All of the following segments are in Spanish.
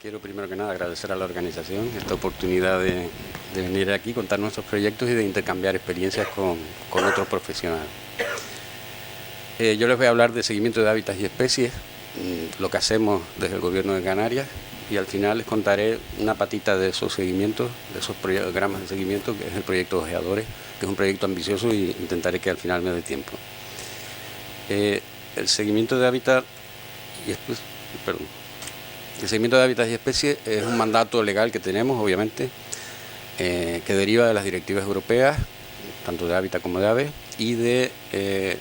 quiero primero que nada agradecer a la organización esta oportunidad de venir aquí, contar nuestros proyectos y de intercambiar experiencias con otros profesionales. Yo les voy a hablar de seguimiento de hábitats y especies, lo que hacemos desde el Gobierno de Canarias, y al final les contaré una patita de esos seguimientos, de esos programas de seguimiento, que es el proyecto Ojeadores, que es un proyecto ambicioso y intentaré que al final me dé tiempo. El seguimiento de hábitats y especies es un mandato legal que tenemos, obviamente, que deriva de las directivas europeas, tanto de hábitat como de aves, y de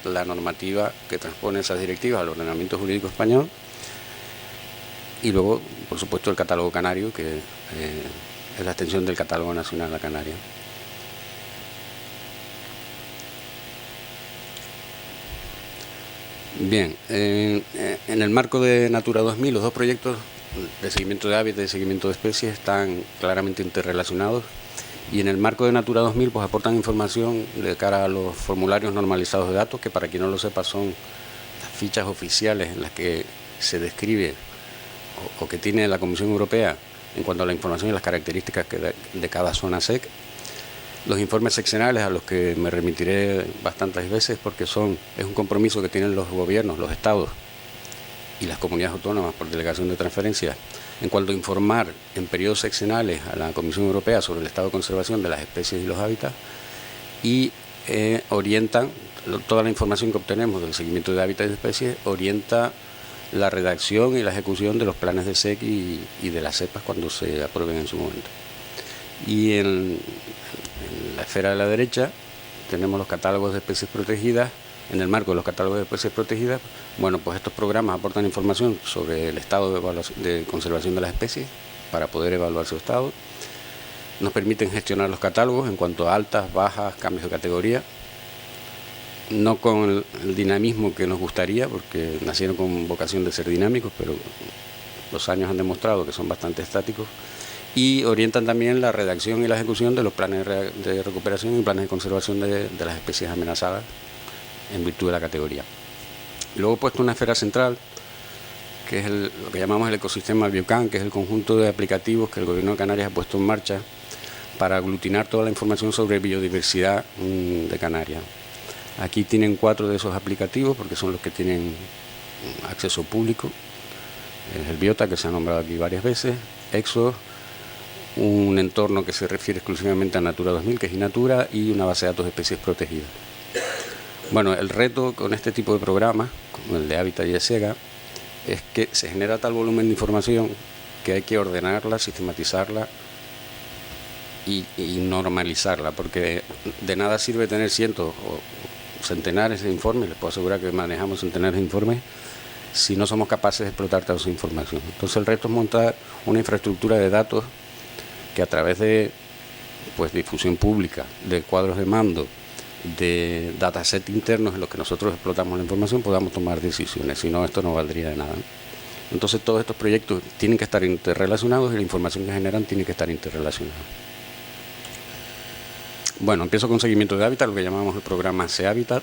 la normativa que transpone esas directivas al ordenamiento jurídico español, y luego, por supuesto, el catálogo canario, que es la extensión del catálogo nacional a Canarias. Bien, en el marco de Natura 2000, los dos proyectos de seguimiento de hábitats y de seguimiento de especies están claramente interrelacionados, y en el marco de Natura 2000 pues aportan información de cara a los formularios normalizados de datos, que para quien no lo sepa son las fichas oficiales en las que se describe o que tiene la Comisión Europea en cuanto a la información y las características de cada zona SEC. Los informes seccionales, a los que me remitiré bastantes veces porque es un compromiso que tienen los gobiernos, los estados y las comunidades autónomas por delegación de transferencia en cuanto a informar en periodos seccionales a la Comisión Europea sobre el estado de conservación de las especies y los hábitats, y orientan toda la información que obtenemos del seguimiento de hábitats y de especies, orienta la redacción y la ejecución de los planes de SEC y de las cepas cuando se aprueben en su momento. Y en la esfera de la derecha tenemos los catálogos de especies protegidas. En el marco de los catálogos de especies protegidas, bueno, pues estos programas aportan información sobre el estado de conservación de las especies para poder evaluar su estado. Nos permiten gestionar los catálogos en cuanto a altas, bajas, cambios de categoría, no con el dinamismo que nos gustaría, porque nacieron con vocación de ser dinámicos, pero los años han demostrado que son bastante estáticos, y orientan también la redacción y la ejecución de los planes de recuperación y planes de conservación de las especies amenazadas en virtud de la categoría. Luego he puesto una esfera central, que es lo que llamamos el ecosistema Biocan, que es el conjunto de aplicativos que el Gobierno de Canarias ha puesto en marcha para aglutinar toda la información sobre biodiversidad de Canarias. Aquí tienen 4 de esos aplicativos, porque son los que tienen acceso público. Es el Biota, que se ha nombrado aquí varias veces, Exos, un entorno que se refiere exclusivamente a Natura 2000, que es Inatura, y una base de datos de especies protegidas. Bueno, el reto con este tipo de programas, como el de Hábitat y de SEGA, es que se genera tal volumen de información que hay que ordenarla, sistematizarla y normalizarla, porque de nada sirve tener cientos o centenares de informes, les puedo asegurar que manejamos centenares de informes, si no somos capaces de explotar toda esa información. Entonces el reto es montar una infraestructura de datos que a través de difusión pública, de cuadros de mando, de datasets internos en los que nosotros explotamos la información, podamos tomar decisiones, si no esto no valdría de nada. Entonces todos estos proyectos tienen que estar interrelacionados y la información que generan tiene que estar interrelacionada. Bueno, empiezo con seguimiento de hábitat, lo que llamamos el programa SEHAbitat.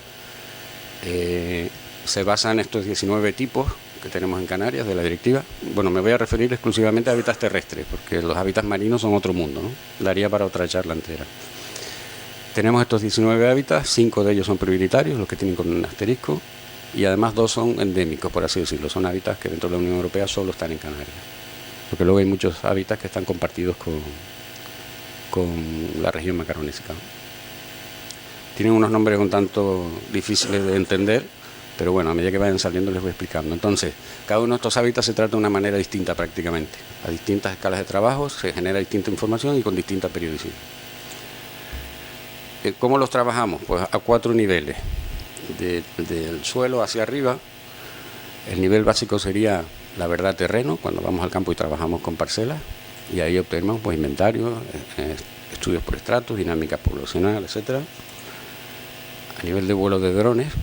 Se basa en estos 19 tipos que tenemos en Canarias de la directiva. Bueno, me voy a referir exclusivamente a hábitats terrestres, porque los hábitats marinos son otro mundo, ¿no? Daría para otra charla entera. Tenemos estos 19 hábitats, 5 de ellos son prioritarios, los que tienen con un asterisco, y además 2 son endémicos, por así decirlo. Son hábitats que dentro de la Unión Europea solo están en Canarias, porque luego hay muchos hábitats que están compartidos con la región macaronésica. Tienen unos nombres un tanto difíciles de entender, pero bueno, a medida que vayan saliendo les voy explicando. Entonces, cada uno de estos hábitats se trata de una manera distinta prácticamente. A distintas escalas de trabajo se genera distinta información y con distinta periodicidad. ¿Cómo los trabajamos? Pues a 4 niveles. Del suelo hacia arriba, el nivel básico sería la verdad terreno, cuando vamos al campo y trabajamos con parcelas, y ahí obtenemos inventarios, estudios por estratos, dinámica poblacional, etc. A nivel de vuelo de drones,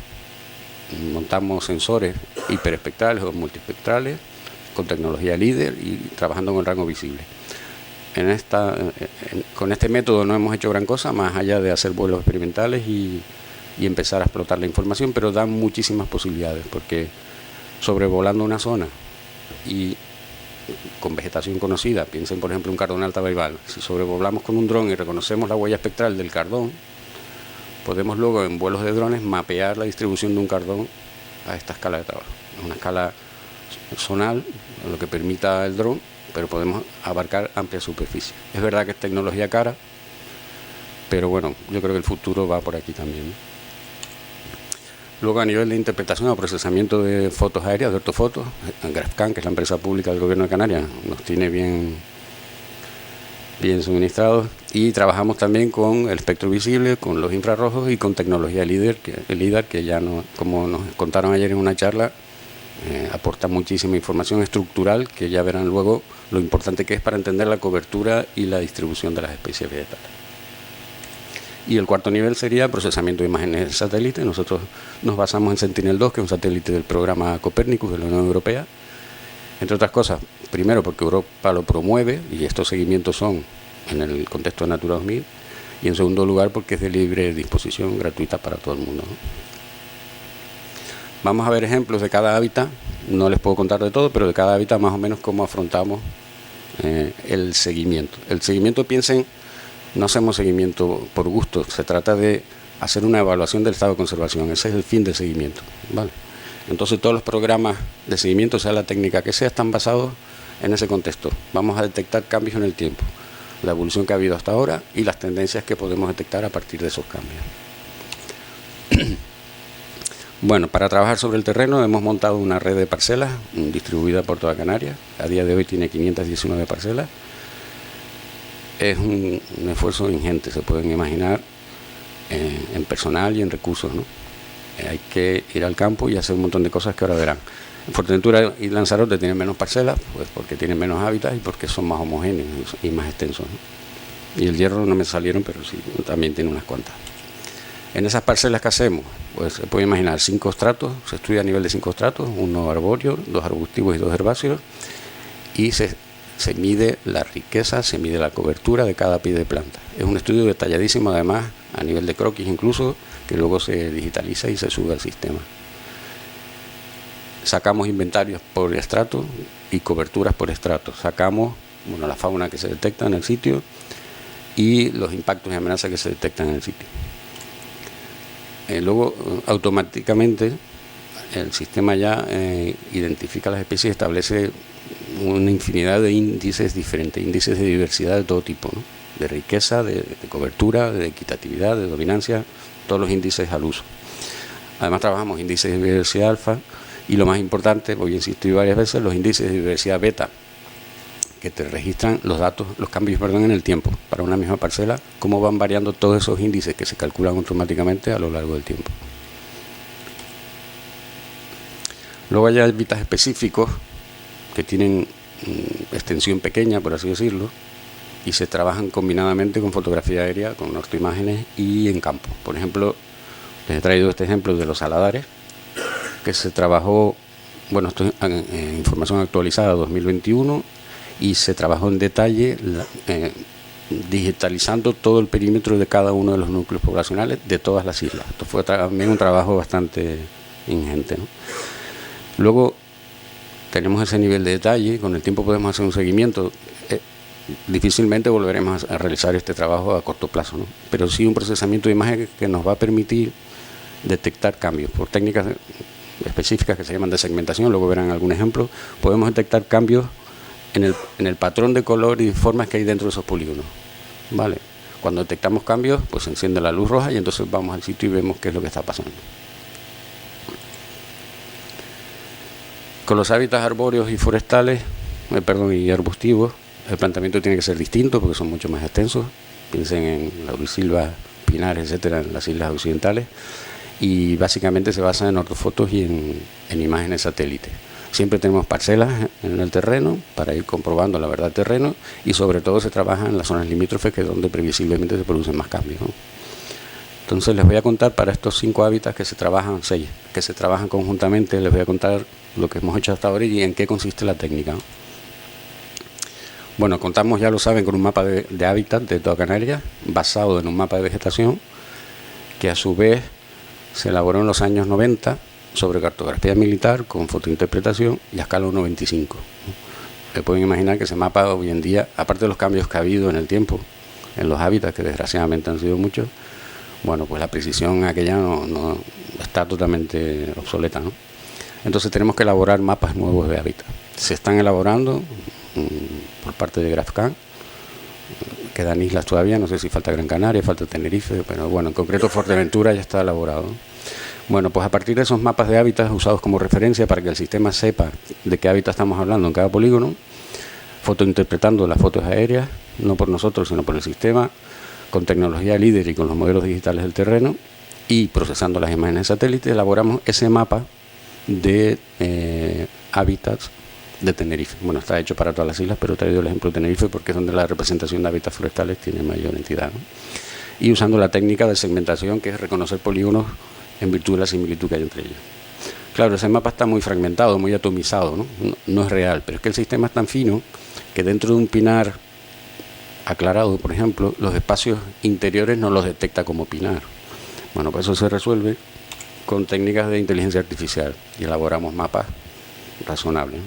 montamos sensores hiperespectrales o multiespectrales con tecnología líder y trabajando con rango visible. Con este método no hemos hecho gran cosa, más allá de hacer vuelos experimentales y empezar a explotar la información, pero dan muchísimas posibilidades, porque sobrevolando una zona y con vegetación conocida, piensen por ejemplo un cardonal tabaibal, si sobrevolamos con un dron y reconocemos la huella espectral del cardón, podemos luego en vuelos de drones mapear la distribución de un cardón a esta escala de trabajo. Es una escala zonal, lo que permita el dron, pero podemos abarcar amplia superficie. Es verdad que es tecnología cara, pero bueno, yo creo que el futuro va por aquí también. Luego, a nivel de interpretación o procesamiento de fotos aéreas, de ortofotos, GrafCam, que es la empresa pública del Gobierno de Canarias, nos tiene bien suministrados, y trabajamos también con el espectro visible, con los infrarrojos y con tecnología LIDAR, que ya como nos contaron ayer en una charla, aporta muchísima información estructural que ya verán luego lo importante que es para entender la cobertura y la distribución de las especies vegetales. Y el cuarto nivel sería procesamiento de imágenes de satélite. Nosotros nos basamos en Sentinel-2, que es un satélite del programa Copernicus de la Unión Europea, entre otras cosas, primero porque Europa lo promueve y estos seguimientos son en el contexto de Natura 2000, y en segundo lugar porque es de libre disposición, gratuita para todo el mundo, ¿no? Vamos a ver ejemplos de cada hábitat, no les puedo contar de todo, pero de cada hábitat más o menos cómo afrontamos el seguimiento. El seguimiento, piensen, no hacemos seguimiento por gusto, se trata de hacer una evaluación del estado de conservación, ese es el fin del seguimiento, ¿vale? Entonces todos los programas de seguimiento, sea la técnica que sea, están basados en ese contexto. Vamos a detectar cambios en el tiempo, la evolución que ha habido hasta ahora y las tendencias que podemos detectar a partir de esos cambios. Bueno, para trabajar sobre el terreno hemos montado una red de parcelas distribuida por toda Canarias. A día de hoy tiene 519 parcelas. Es un esfuerzo ingente, se pueden imaginar, en personal y en recursos, ¿no? Hay que ir al campo y hacer un montón de cosas que ahora verán. En Fuerteventura y Lanzarote tienen menos parcelas, pues porque tienen menos hábitats y porque son más homogéneos y más extensos, ¿no? Y el Hierro no me salieron, pero sí, también tiene unas cuantas. En esas parcelas que hacemos, pues se puede imaginar 5 estratos, se estudia a nivel de 5 estratos, 1 arbóreo, 2 arbustivos y 2 herbáceos, y se mide la riqueza, se mide la cobertura de cada pie de planta. Es un estudio detalladísimo, además, a nivel de croquis incluso, que luego se digitaliza y se sube al sistema. Sacamos inventarios por estrato y coberturas por estrato. Sacamos la fauna que se detecta en el sitio y los impactos y amenazas que se detectan en el sitio. Luego, automáticamente, el sistema ya identifica las especies y establece una infinidad de índices diferentes, índices de diversidad de todo tipo, ¿no? De riqueza, de cobertura, de equitatividad, de dominancia, todos los índices al uso. Además trabajamos índices de diversidad alfa y lo más importante, voy a insistir varias veces, los índices de diversidad beta, que te registran los datos, los cambios, en el tiempo, para una misma parcela, cómo van variando todos esos índices que se calculan automáticamente a lo largo del tiempo. Luego hay hábitats específicos que tienen extensión pequeña, por así decirlo, y se trabajan combinadamente con fotografía aérea, con ortoimágenes y en campo. Por ejemplo, les he traído este ejemplo de los saladares, que se trabajó, esto es información actualizada 2021, y se trabajó en detalle digitalizando todo el perímetro de cada uno de los núcleos poblacionales de todas las islas. Esto fue también un trabajo bastante ingente, ¿no? Luego tenemos ese nivel de detalle, con el tiempo podemos hacer un seguimiento. Difícilmente volveremos a realizar este trabajo a corto plazo, ¿no? Pero sí un procesamiento de imagen que nos va a permitir detectar cambios por técnicas específicas que se llaman de segmentación. Luego verán algún ejemplo. Podemos detectar cambios en el patrón de color y formas que hay dentro de esos polígonos, ¿vale? Cuando detectamos cambios, pues se enciende la luz roja y entonces vamos al sitio y vemos qué es lo que está pasando. Con los hábitats arbóreos y forestales, y arbustivos, el planteamiento tiene que ser distinto porque son mucho más extensos. Piensen en laurisilvas, pinares, etcétera, en las islas occidentales, y básicamente se basa en ortofotos y en imágenes satélite. Siempre tenemos parcelas en el terreno para ir comprobando la verdad del terreno, y sobre todo se trabaja en las zonas limítrofes, que es donde previsiblemente se producen más cambios, ¿no? Entonces les voy a contar para estos 5 hábitats que se trabajan, 6, que se trabajan conjuntamente, les voy a contar lo que hemos hecho hasta ahora y en qué consiste la técnica, ¿no? Bueno, contamos, ya lo saben, con un mapa de hábitat de toda Canarias, basado en un mapa de vegetación, que a su vez se elaboró en los años 90 sobre cartografía militar con fotointerpretación y a escala 1.25. se pueden imaginar que ese mapa hoy en día, aparte de los cambios que ha habido en el tiempo, en los hábitats, que desgraciadamente han sido muchos, bueno, pues la precisión aquella no está totalmente obsoleta, ¿no? Entonces tenemos que elaborar mapas nuevos de hábitat. Se están elaborando por parte de GraphCAN. Quedan islas todavía, no sé si falta Gran Canaria, falta Tenerife, pero bueno, en concreto Fuerteventura ya está elaborado. Bueno, pues a partir de esos mapas de hábitats usados como referencia para que el sistema sepa de qué hábitat estamos hablando en cada polígono, fotointerpretando las fotos aéreas, no por nosotros, sino por el sistema, con tecnología líder y con los modelos digitales del terreno, y procesando las imágenes de satélite, elaboramos ese mapa de hábitats de Tenerife. Bueno, está hecho para todas las islas, pero he traído el ejemplo de Tenerife porque es donde la representación de hábitats forestales tiene mayor entidad, ¿no? Y usando la técnica de segmentación, que es reconocer polígonos en virtud de la similitud que hay entre ellos. Claro, ese mapa está muy fragmentado, muy atomizado, ¿no? No es real, pero es que el sistema es tan fino que dentro de un pinar aclarado, por ejemplo, los espacios interiores no los detecta como pinar. Bueno, pues eso se resuelve con técnicas de inteligencia artificial y elaboramos mapas razonables.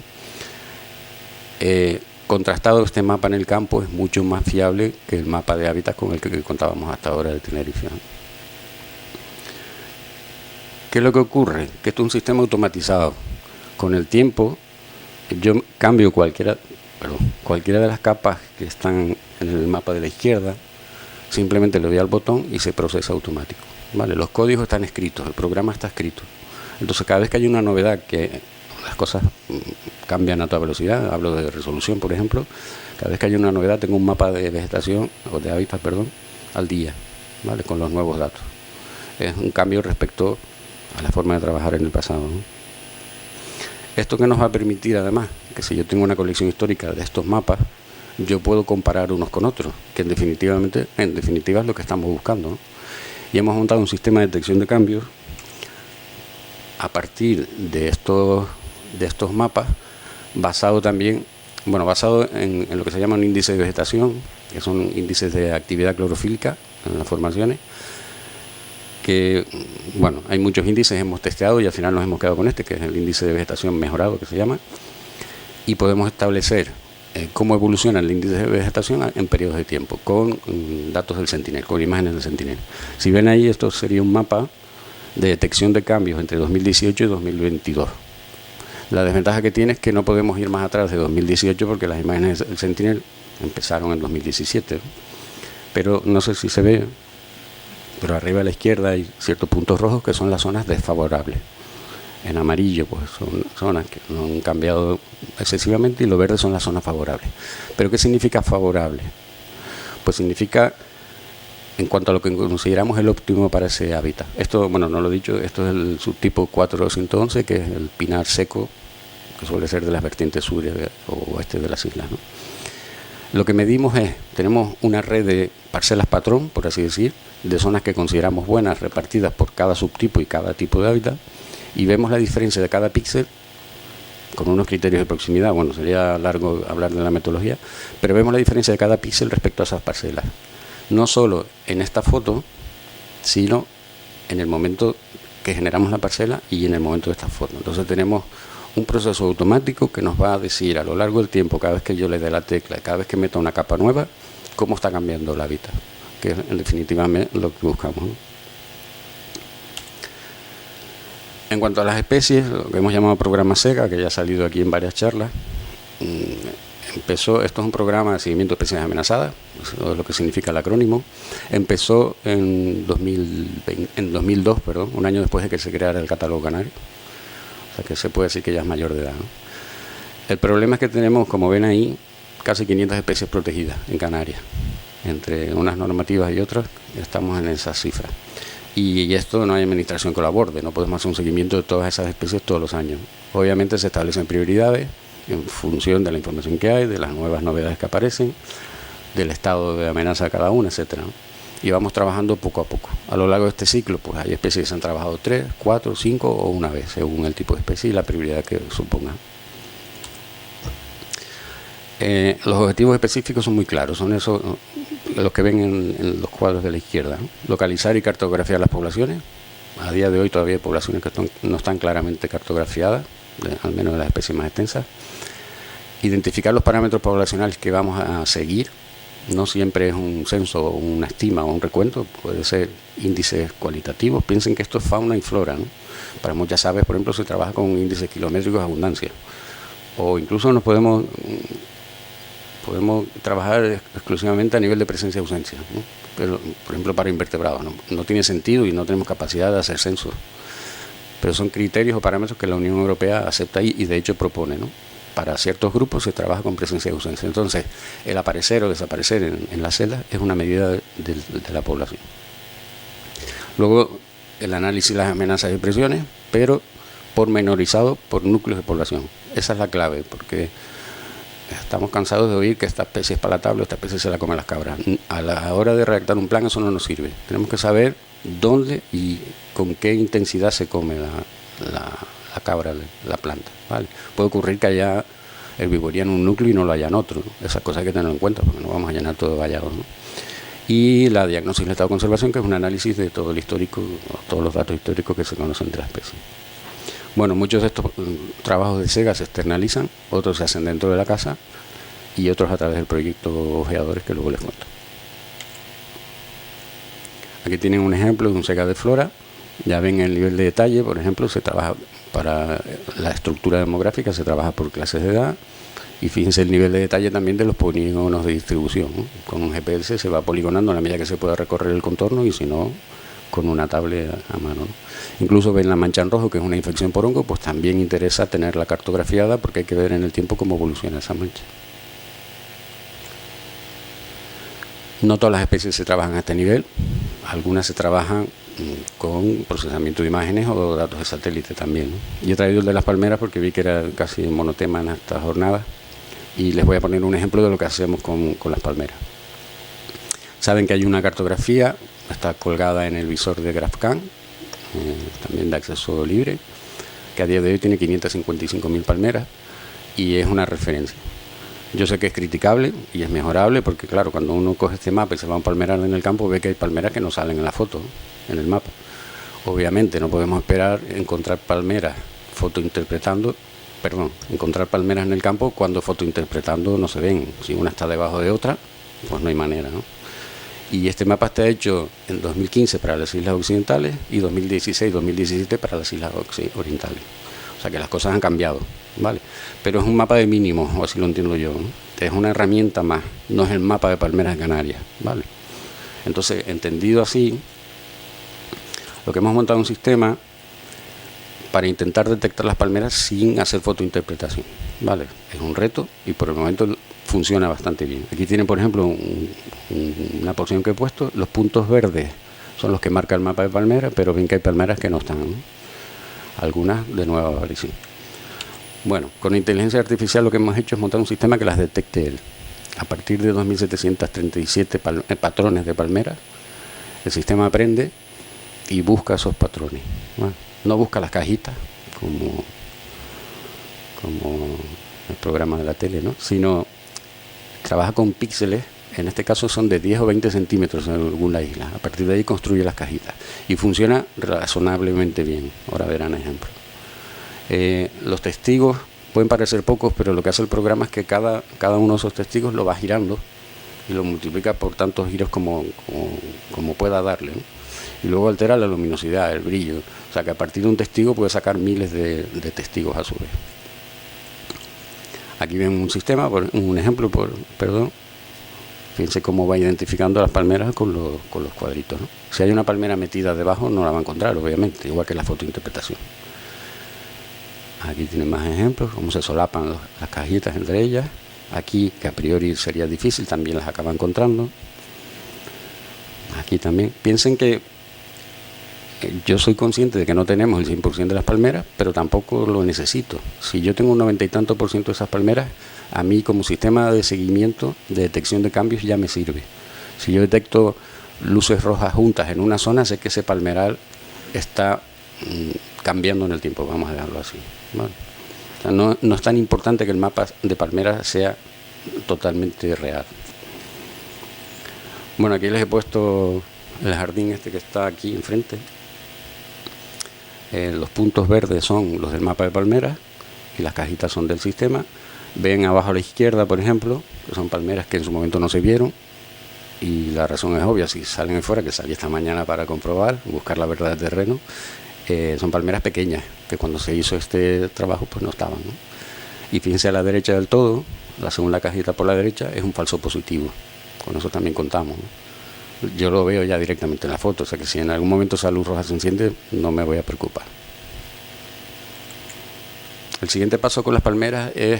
Contrastado, este mapa en el campo es mucho más fiable que el mapa de hábitats con el que contábamos hasta ahora de Tenerife. ¿Qué es lo que ocurre? Que esto es un sistema automatizado. Con el tiempo, yo cambio cualquiera de las capas que están en el mapa de la izquierda, simplemente le doy al botón y se procesa automático. ¿Vale? Los códigos están escritos, el programa está escrito. Entonces, cada vez que hay una novedad, que las cosas cambian a toda velocidad, hablo de resolución, por ejemplo, cada vez que hay una novedad tengo un mapa de vegetación, o de hábitat, perdón, al día, ¿vale? Con los nuevos datos. Es un cambio respecto a la forma de trabajar en el pasado, ¿no? Esto que nos va a permitir, además, que si yo tengo una colección histórica de estos mapas, yo puedo comparar unos con otros, que en definitiva es lo que estamos buscando, ¿no? Y hemos montado un sistema de detección de cambios a partir de estos mapas, basado en lo que se llama un índice de vegetación, que son índices de actividad clorofílica en las formaciones, que, bueno, hay muchos índices, hemos testeado y al final nos hemos quedado con este, que es el índice de vegetación mejorado, que se llama, y podemos establecer cómo evoluciona el índice de vegetación en periodos de tiempo, con datos del Sentinel, con imágenes del Sentinel. Si ven ahí, esto sería un mapa de detección de cambios entre 2018 y 2022. La desventaja que tiene es que no podemos ir más atrás de 2018 porque las imágenes del Sentinel empezaron en 2017. Pero no sé si se ve, pero arriba a la izquierda hay ciertos puntos rojos que son las zonas desfavorables. En amarillo pues son zonas que no han cambiado excesivamente y lo verde son las zonas favorables. ¿Pero qué significa favorable? Pues significa en cuanto a lo que consideramos el óptimo para ese hábitat. Esto, bueno, no lo he dicho, esto es el subtipo 411, que es el pinar seco, que suele ser de las vertientes sur o oeste de las islas, ¿no? Lo que medimos tenemos una red de parcelas patrón, por así decir, de zonas que consideramos buenas, repartidas por cada subtipo y cada tipo de hábitat, y vemos la diferencia de cada píxel con unos criterios de proximidad. Bueno, sería largo hablar de la metodología, pero vemos la diferencia de cada píxel respecto a esas parcelas. No solo en esta foto, sino en el momento que generamos la parcela y en el momento de esta foto. Entonces tenemos un proceso automático que nos va a decir a lo largo del tiempo, cada vez que yo le dé la tecla, cada vez que meta una capa nueva, cómo está cambiando el hábitat, que es en definitiva lo que buscamos, ¿no? En cuanto a las especies, lo que hemos llamado programa SEGA, que ya ha salido aquí en varias charlas, esto es un programa de seguimiento de especies amenazadas, eso es lo que significa el acrónimo. Empezó en 2002, un año después de que se creara el catálogo canario. O sea que se puede decir que ya es mayor de edad, ¿no? El problema es que tenemos, como ven ahí, casi 500 especies protegidas en Canarias. Entre unas normativas y otras, estamos en esas cifras. Y esto no hay administración que lo aborde, no podemos hacer un seguimiento de todas esas especies todos los años. Obviamente se establecen prioridades en función de la información que hay, de las nuevas novedades que aparecen, del estado de amenaza de cada una, etcétera, ¿no? Y vamos trabajando poco a poco. A lo largo de este ciclo, pues hay especies que se han trabajado 3, 4, 5 o una vez, según el tipo de especie y la prioridad que suponga. Los objetivos específicos son muy claros, son esos los que ven en los cuadros de la izquierda, ¿no? Localizar y cartografiar las poblaciones. A día de hoy todavía hay poblaciones que no están claramente cartografiadas, al menos de las especies más extensas. Identificar los parámetros poblacionales que vamos a seguir. No siempre es un censo, una estima o un recuento, puede ser índices cualitativos. Piensen que esto es fauna y flora, ¿no? Para muchas aves, por ejemplo, se trabaja con índices kilométricos de abundancia. O incluso podemos trabajar exclusivamente a nivel de presencia-ausencia, ¿no? Pero, por ejemplo, para invertebrados, no tiene sentido y no tenemos capacidad de hacer censos. Pero son criterios o parámetros que la Unión Europea acepta y de hecho propone, ¿no? Para ciertos grupos se trabaja con presencia y ausencia. Entonces, el aparecer o desaparecer en la celda es una medida de la población. Luego, el análisis de las amenazas y presiones, pero pormenorizado por núcleos de población. Esa es la clave, porque estamos cansados de oír que esta especie es palatable, esta especie se la come las cabras. A la hora de redactar un plan eso no nos sirve. Tenemos que saber dónde y con qué intensidad se come la cabra, la planta, ¿vale? Puede ocurrir que haya herbivoría en un núcleo y no lo haya en otro, ¿no? Esas cosas hay que tenerlo en cuenta porque no vamos a llenar todo de vallados, ¿no? Y la diagnosis del estado de conservación, que es un análisis de todo el histórico, todos los datos históricos que se conocen de la especie. Bueno, muchos de estos trabajos de SEGA se externalizan, otros se hacen dentro de la casa y otros a través del proyecto Ojeadores, que luego les cuento. Aquí tienen un ejemplo de un SEGA de flora. Ya ven el nivel de detalle, por ejemplo, se trabaja para la estructura demográfica, se trabaja por clases de edad. Y fíjense el nivel de detalle también de los polígonos de distribución, ¿no? Con un GPS se va poligonando a la medida que se pueda recorrer el contorno y si no, con una tablet a mano, ¿no? Incluso ven la mancha en rojo, que es una infección por hongo, pues también interesa tenerla cartografiada porque hay que ver en el tiempo cómo evoluciona esa mancha. No todas las especies se trabajan a este nivel, algunas se trabajan con procesamiento de imágenes o datos de satélite también, ¿no? Yo he traído el de las palmeras porque vi que era casi monotema en esta jornada y les voy a poner un ejemplo de lo que hacemos con las palmeras. Saben que hay una cartografía, está colgada en el visor de GraphCAN, también de acceso libre, que a día de hoy tiene 555.000 palmeras y es una referencia. Yo sé que es criticable y es mejorable porque, claro, cuando uno coge este mapa y se va a un palmeral en el campo, ve que hay palmeras que no salen en la foto, en el mapa. Obviamente no podemos esperar encontrar palmeras encontrar palmeras en el campo cuando fotointerpretando no se ven. Si una está debajo de otra, pues no hay manera, ¿no? Y este mapa está hecho en 2015 para las islas occidentales y 2016-2017 para las islas orientales. O sea que las cosas han cambiado, ¿vale? Pero es un mapa de mínimos, o así lo entiendo yo, ¿no? Es una herramienta más, no es el mapa de palmeras de Canarias, ¿vale? Entonces, entendido así, lo que hemos montado es un sistema para intentar detectar las palmeras sin hacer fotointerpretación, ¿vale? Es un reto y por el momento funciona bastante bien. Aquí tienen, por ejemplo, una porción que he puesto. Los puntos verdes son los que marca el mapa de palmeras, pero ven que hay palmeras que no están, ¿no? Algunas de nueva aparición. Bueno, con inteligencia artificial lo que hemos hecho es montar un sistema que las detecte él. A partir de 2.737 patrones de palmeras, el sistema aprende y busca esos patrones. Bueno, no busca las cajitas como el programa de la tele, ¿no? Sino trabaja con píxeles. En este caso son de 10 o 20 centímetros en alguna isla. A partir de ahí construye las cajitas. Y funciona razonablemente bien. Ahora verán ejemplos. Los testigos pueden parecer pocos, pero lo que hace el programa es que cada uno de esos testigos lo va girando y lo multiplica por tantos giros como pueda darle, ¿no? Y luego altera la luminosidad, el brillo. O sea que a partir de un testigo puede sacar miles de testigos a su vez. Aquí ven un sistema, un ejemplo, Fíjense cómo va identificando las palmeras con los cuadritos, ¿no? Si hay una palmera metida debajo no la va a encontrar, obviamente, igual que la fotointerpretación. Aquí tienen más ejemplos, cómo se solapan las cajitas entre ellas. Aquí, que a priori sería difícil, también las acaba encontrando. Aquí también. Piensen que yo soy consciente de que no tenemos el 100% de las palmeras, pero tampoco lo necesito. Si yo tengo un 90 y tanto por ciento de esas palmeras, a mí como sistema de seguimiento, de detección de cambios, ya me sirve. Si yo detecto luces rojas juntas en una zona, sé que ese palmeral está cambiando en el tiempo, vamos a dejarlo así, ¿vale? O sea, no es tan importante que el mapa de palmeras sea totalmente real. Bueno, aquí les he puesto el jardín este que está aquí enfrente. Los puntos verdes son los del mapa de palmeras y las cajitas son del sistema. Ven abajo a la izquierda, por ejemplo, que son palmeras que en su momento no se vieron, y la razón es obvia. Si salen de fuera, que salí esta mañana para comprobar, buscar la verdad del terreno, son palmeras pequeñas, que cuando se hizo este trabajo pues no estaban, ¿no? Y fíjense, a la derecha del todo, la segunda cajita por la derecha, es un falso positivo. Con eso también contamos, ¿no? Yo lo veo ya directamente en la foto, o sea que si en algún momento esa luz roja se enciende, no me voy a preocupar. El siguiente paso con las palmeras es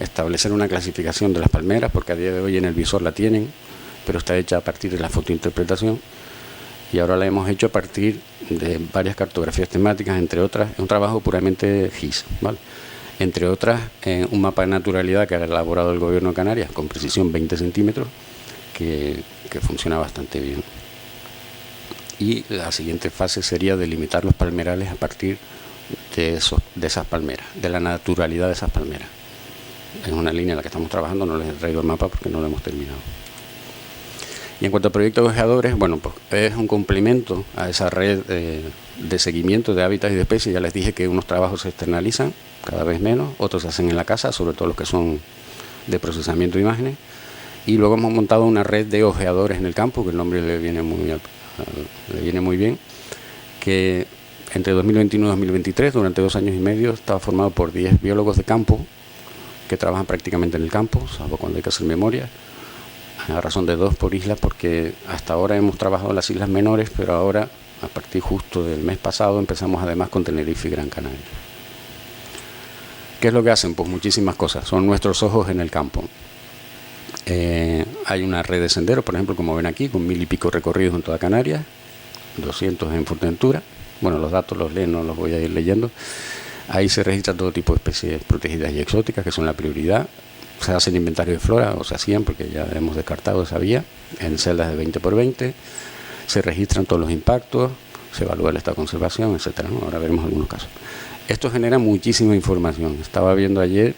establecer una clasificación de las palmeras, porque a día de hoy en el visor la tienen, pero está hecha a partir de la fotointerpretación, y ahora la hemos hecho a partir de varias cartografías temáticas, entre otras, es un trabajo puramente GIS, ¿vale? Entre otras, un mapa de naturalidad que ha elaborado el Gobierno de Canarias, con precisión 20 centímetros, que funciona bastante bien. Y la siguiente fase sería delimitar los palmerales a partir de esas palmeras, de la naturalidad de esas palmeras. Es una línea en la que estamos trabajando, no les he traído el mapa porque no lo hemos terminado. Y en cuanto a proyectos de ojeadores, bueno, pues es un complemento a esa red de seguimiento de hábitats y de especies. Ya les dije que unos trabajos se externalizan cada vez menos, otros se hacen en la casa, sobre todo los que son de procesamiento de imágenes. Y luego hemos montado una red de ojeadores en el campo, que el nombre le viene muy bien, que entre 2021 y 2023, durante 2 años y medio, estaba formado por 10 biólogos de campo que trabajan prácticamente en el campo, salvo cuando hay que hacer memoria, a razón de 2 por isla, porque hasta ahora hemos trabajado en las islas menores, pero ahora, a partir justo del mes pasado, empezamos además con Tenerife y Gran Canaria. ¿Qué es lo que hacen? Pues muchísimas cosas, son nuestros ojos en el campo. Hay una red de senderos, por ejemplo, como ven aquí, con 1000 y pico recorridos en toda Canarias, 200 en Fuerteventura. Bueno, los datos los leen, no los voy a ir leyendo. Ahí se registra todo tipo de especies protegidas y exóticas, que son la prioridad. Se hacen inventarios de flora, o se hacían, porque ya hemos descartado esa vía, en celdas de 20 por 20. Se registran todos los impactos, se evalúa el estado de conservación, etcétera, ¿no? Ahora veremos algunos casos. Esto genera muchísima información. Estaba viendo ayer,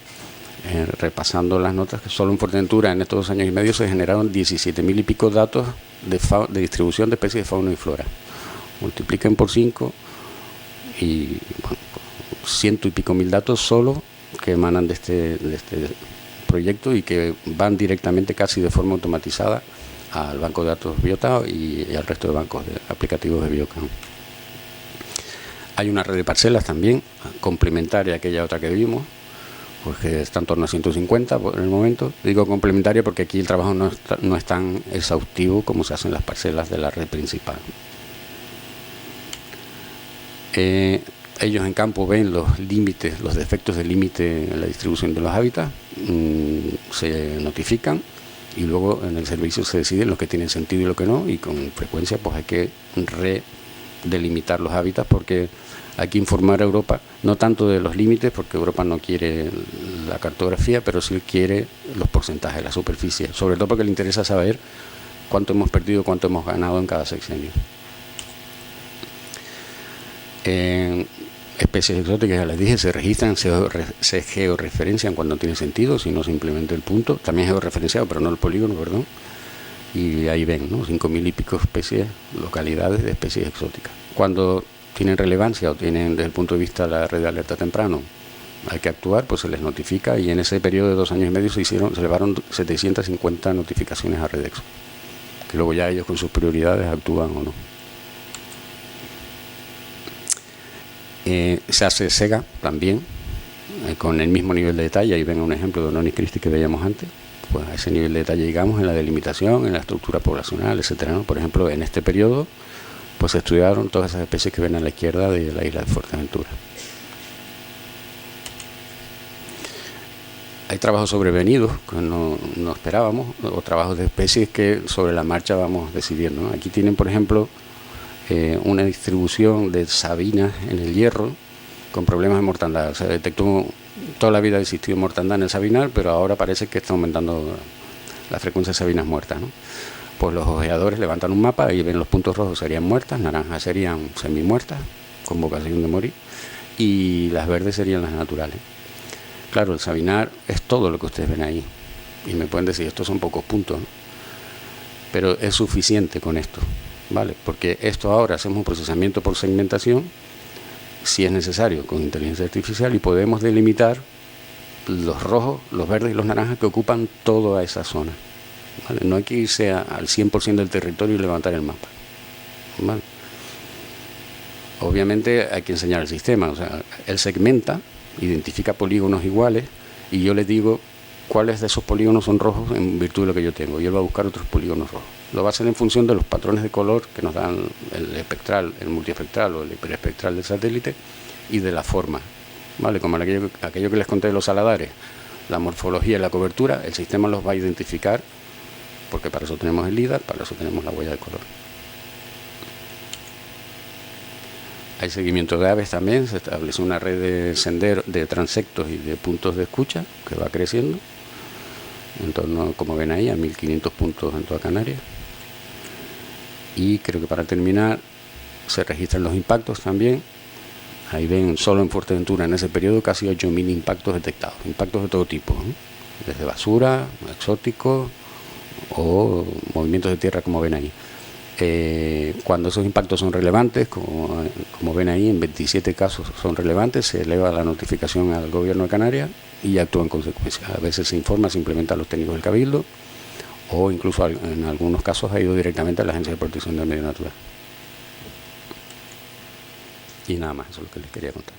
repasando las notas, que solo en Fuerteventura en estos 2 años y medio se generaron 17.000 y pico datos de distribución de especies de fauna y flora. Multipliquen por 5 y bueno, 100 y pico mil datos solo que emanan de este proyecto y que van directamente, casi de forma automatizada, al banco de datos Biota y al resto de bancos aplicativos de Bioca. Hay una red de parcelas también, complementaria a aquella otra que vimos, pues que está en torno a 150 en el momento. Digo complementaria porque aquí el trabajo no es tan exhaustivo como se hacen las parcelas de la red principal. Ellos en campo ven los límites, los defectos de límite en la distribución de los hábitats, se notifican y luego en el servicio se deciden los que tienen sentido y lo que no, y con frecuencia pues hay que redelimitar los hábitats porque hay que informar a Europa, no tanto de los límites, porque Europa no quiere la cartografía, pero sí quiere los porcentajes de la superficie, sobre todo porque le interesa saber cuánto hemos perdido, cuánto hemos ganado en cada sexenio. Especies exóticas, ya les dije, se registran, se georreferencian cuando tiene sentido, si no simplemente el punto, también georreferenciado, pero no el polígono, perdón, y ahí ven, ¿no? 5.000 y pico especies, localidades de especies exóticas. Cuando tienen relevancia o tienen desde el punto de vista de la red de alerta temprano, hay que actuar, pues se les notifica, y en ese periodo de 2 años y medio se elevaron 750 notificaciones a Redexo, que luego ya ellos con sus prioridades actúan o no. Se hace SEGA también, con el mismo nivel de detalle. Ahí ven un ejemplo de Ononis Christi que veíamos antes. Pues a ese nivel de detalle llegamos en la delimitación, en la estructura poblacional, etcétera, ¿no? Por ejemplo, en este periodo pues se estudiaron todas esas especies que ven a la izquierda de la isla de Fuerteventura. Hay trabajos sobrevenidos que no esperábamos, o trabajos de especies que sobre la marcha vamos decidiendo, ¿no? Aquí tienen, por ejemplo, una distribución de sabinas en el Hierro con problemas de mortandad. Se detectó, toda la vida ha existido mortandad en el sabinar, pero ahora parece que está aumentando la frecuencia de sabinas muertas, ¿no? Pues los ojeadores levantan un mapa y ven los puntos rojos serían muertas, naranjas serían semimuertas, con vocación de morir, y las verdes serían las naturales. Claro, el sabinar es todo lo que ustedes ven ahí, y me pueden decir, estos son pocos puntos, ¿no? Pero es suficiente con esto, ¿vale? Porque esto ahora hacemos un procesamiento por segmentación, si es necesario, con inteligencia artificial, y podemos delimitar los rojos, los verdes y los naranjas que ocupan toda esa zona. ¿Vale? No hay que irse al 100% del territorio y levantar el mapa. ¿Vale? Obviamente hay que enseñar el sistema, o sea, él segmenta, identifica polígonos iguales y yo le digo cuáles de esos polígonos son rojos en virtud de lo que yo tengo, y él va a buscar otros polígonos rojos. Lo va a hacer en función de los patrones de color que nos dan el espectral, el multiespectral o el hiperespectral del satélite, y de la forma, ¿vale? Como aquello que les conté de los saladares, la morfología y la cobertura, el sistema los va a identificar, porque para eso tenemos el LIDAR, para eso tenemos la huella de color. Hay seguimiento de aves también, se establece una red de senderos, de transectos y de puntos de escucha que va creciendo, en torno, como ven ahí, a 1500 puntos en toda Canarias. Y creo que para terminar, se registran los impactos también. Ahí ven, solo en Fuerteventura en ese periodo casi 8000 impactos detectados, impactos de todo tipo, ¿eh? Desde basura, exóticos o movimientos de tierra, como ven ahí. Cuando esos impactos son relevantes, como ven ahí, en 27 casos son relevantes, se eleva la notificación al gobierno de Canarias y actúa en consecuencia. A veces se informa simplemente a los técnicos del Cabildo, o incluso en algunos casos ha ido directamente a la Agencia de Protección del Medio Natural. Y nada más, eso es lo que les quería contar.